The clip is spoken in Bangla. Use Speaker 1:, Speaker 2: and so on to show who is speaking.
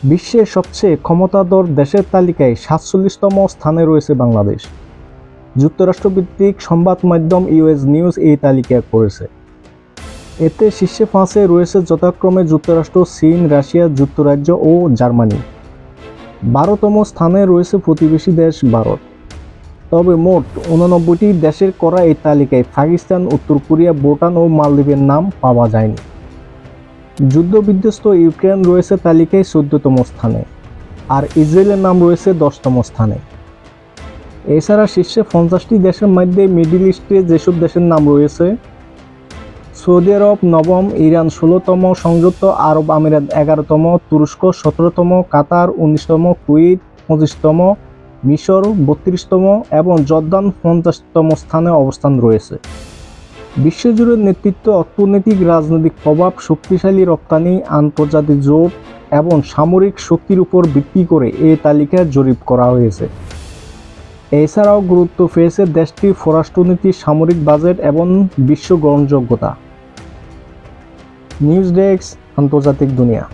Speaker 1: বিশ্বের সবচেয়ে ক্ষমতাধর দেশের তালিকায় ৪৭তম স্থানে রয়েছে বাংলাদেশ। যুক্তরাষ্ট্রভিত্তিক সংবাদ মাধ্যম ইউএস নিউজ এই তালিকা করেছে। এতে শীর্ষে ৫-এ রয়েছে যথাক্রমে যুক্তরাষ্ট্র, চীন, রাশিয়া, যুক্তরাজ্য ও জার্মানি। ১২তম স্থানে রয়েছে প্রতিবেশী দেশ ভারত। তবে মোট ৮৯টি দেশের করা এই তালিকায় পাকিস্তান, উত্তর কোরিয়া, ভুটান ও মালদ্বীপের নাম পাওয়া যায়নি। যুদ্ধবিধ্বস্ত ইউক্রেন রয়েছে তালিকায় ১৪তম স্থানে, আর ইসরায়েলের নাম রয়েছে ১০তম স্থানে। এছাড়া শীর্ষে ৫০টি দেশের মধ্যে মিডল ইস্টে যেসব দেশের নাম রয়েছে: সৌদি আরব ৯ম, ইরান ১৬তম, সংযুক্ত আরব আমিরাত ১১তম, তুরস্ক ১৭তম, কাতার ১৯তম, কুয়েত ২৫তম, মিশর ৩২তম এবং জর্দান ৫০তম স্থানে অবস্থান রয়েছে। বিশ্বজুড়ে নেতৃত্ব, অর্থনৈতিক রাজনৈতিক প্রভাব, শক্তিশালী রপ্তানি, আন্তর্জাতিক জোট এবং সামরিক শক্তির উপর ভিত্তি করে এই তালিকা জরিপ করা হয়েছে। এছাড়াও গুরুত্ব পেয়েছে দেশটির পররাষ্ট্রনীতি, সামরিক বাজেট এবং বিশ্ব গ্রহণযোগ্যতা। নিউজ ডেস্ক, আন্তর্জাতিক দুনিয়া।